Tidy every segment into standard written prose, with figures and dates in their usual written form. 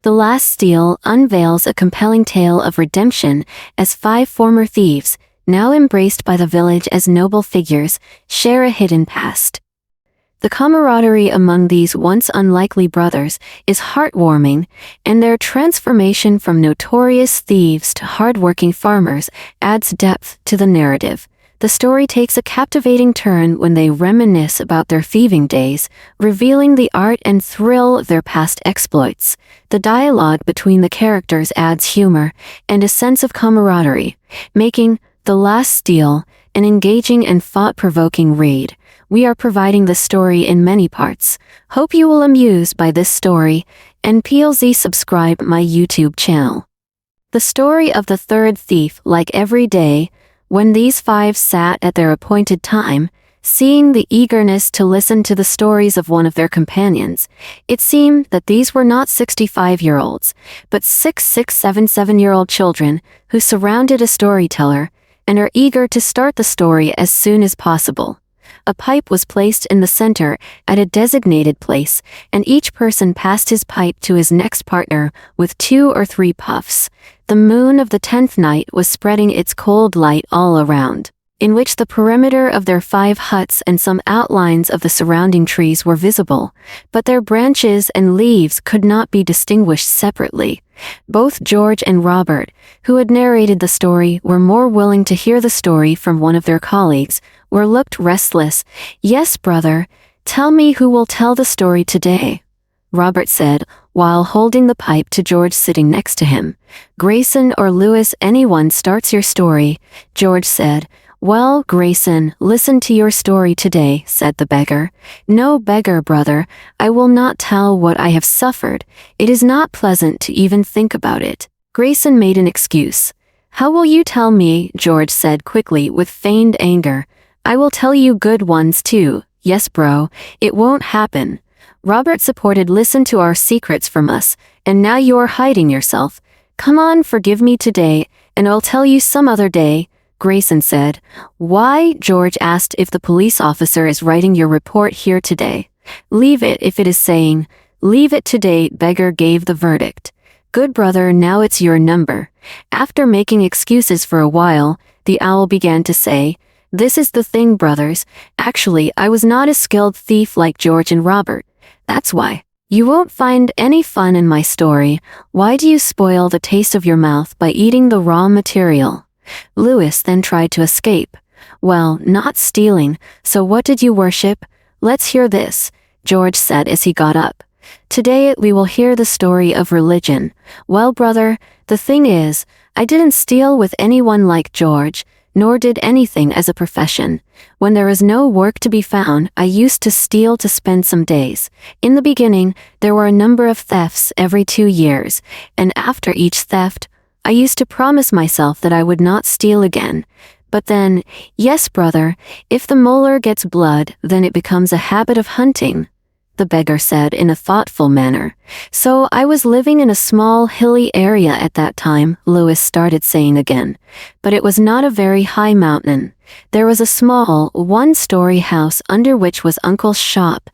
The last steal unveils a compelling tale of redemption as 5 former thieves, now embraced by the village as noble figures, share a hidden past. The camaraderie among these once unlikely brothers is heartwarming, and their transformation from notorious thieves to hard-working farmers adds depth to the narrative. The story takes a captivating turn when they reminisce about their thieving days, revealing the art and thrill of their past exploits. The dialogue between the characters adds humor and a sense of camaraderie, making The Last Steal an engaging and thought-provoking read. We are providing the story in many parts. Hope you will amused by this story, and PLZ subscribe my YouTube channel. The story of the third thief. Like every day, when these 5 sat at their appointed time, seeing the eagerness to listen to the stories of one of their companions, it seemed that these were not 65-year-olds, but 7-year-old children who surrounded a storyteller and are eager to start the story as soon as possible. A pipe was placed in the center at a designated place, and each person passed his pipe to his next partner with 2 or 3 puffs. The moon of the 10th night was spreading its cold light all around, in which the perimeter of their 5 huts and some outlines of the surrounding trees were visible, but their branches and leaves could not be distinguished separately. Both George and Robert, who had narrated the story, were more willing to hear the story from one of their colleagues, or looked restless. "Yes, brother, tell me who will tell the story today," Robert said, while holding the pipe to George sitting next to him. "Grayson or Lewis, anyone starts your story," George said. "Well, Grayson, listen to your story today," said the beggar. "No, beggar brother, I will not tell what I have suffered. It is not pleasant to even think about it." Grayson made an excuse. "How will you tell me?" George said quickly with feigned anger. "I will tell you good ones too." "Yes, bro, it won't happen." Robert supported. "Listen to our secrets from us, and now you're hiding yourself. Come on, forgive me today, and I'll tell you some other day," Grayson said. "Why?" George asked. "If the police officer is writing your report here today. Leave it if it is saying, 'Leave it today,'" beggar gave the verdict. "Good brother, now it's your number." After making excuses for a while, the owl began to say, "This is the thing, brothers. Actually, I was not a skilled thief like George and Robert. That's why. You won't find any fun in my story. Why do you spoil the taste of your mouth by eating the raw material?" Lewis then tried to escape. "Well, not stealing, so what did you worship? Let's hear this," George said as he got up. "Today we will hear the story of religion. Well, brother, the thing is, I didn't steal with anyone like George, nor did anything as a profession. When there is no work to be found, I used to steal to spend some days. In the beginning, there were a number of thefts every 2 years, and after each theft, I used to promise myself that I would not steal again. But then, yes, brother, if the molar gets blood, then it becomes a habit of hunting," the beggar said in a thoughtful manner. "So I was living in a small hilly area at that time," Lewis started saying again. "But it was not a very high mountain. There was a small, 1-story house under which was Uncle's shop,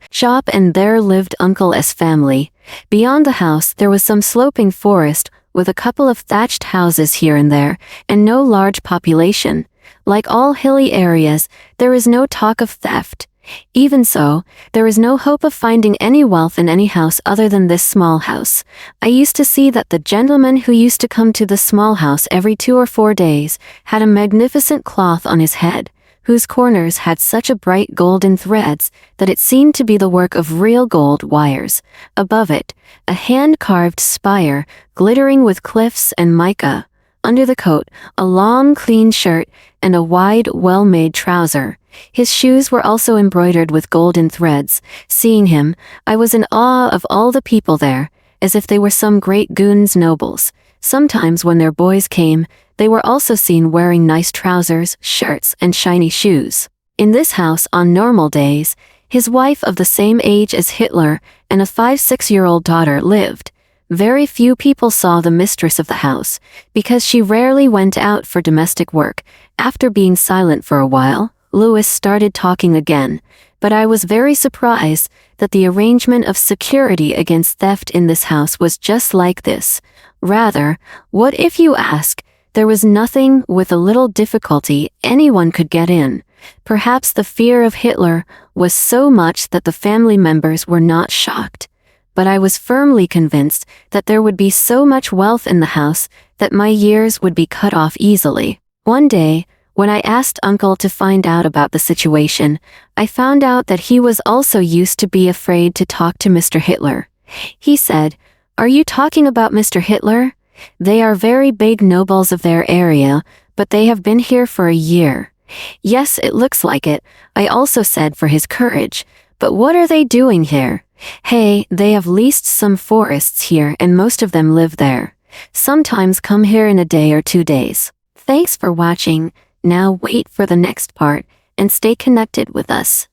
and there lived Uncle's family. Beyond the house there was some sloping forest, with a couple of thatched houses here and there, and no large population. Like all hilly areas, there is no talk of theft. Even so, there is no hope of finding any wealth in any house other than this small house. I used to see that the gentleman who used to come to the small house every 2 or 4 days had a magnificent cloth on his head, whose corners had such a bright golden threads that it seemed to be the work of real gold wires. Above it, a hand-carved spire, glittering with cliffs and mica. Under the coat, a long, clean shirt, and a wide, well-made trouser. His shoes were also embroidered with golden threads. Seeing him, I was in awe of all the people there, as if they were some great goons nobles. Sometimes when their boys came, they were also seen wearing nice trousers, shirts, and shiny shoes. In this house on normal days, his wife of the same age as Hitler and a 5-6-year-old daughter lived. Very few people saw the mistress of the house, because she rarely went out for domestic work. After being silent for a while, Lewis started talking again. But I was very surprised that the arrangement of security against theft in this house was just like this. Rather, what if you ask, there was nothing, with a little difficulty, anyone could get in. Perhaps the fear of Hitler was so much that the family members were not shocked. But I was firmly convinced that there would be so much wealth in the house that my ears would be cut off easily. One day, when I asked Uncle to find out about the situation, I found out that he was also used to be afraid to talk to Mr. Hitler. He said, "Are you talking about Mr. Hitler? They are very big nobles of their area, but they have been here for a year." "Yes, it looks like it," I also said for his courage. "But what are they doing here?" "Hey, they have leased some forests here and most of them live there. Sometimes come here in a day or 2 days." Thanks for watching. Now wait for the next part and stay connected with us.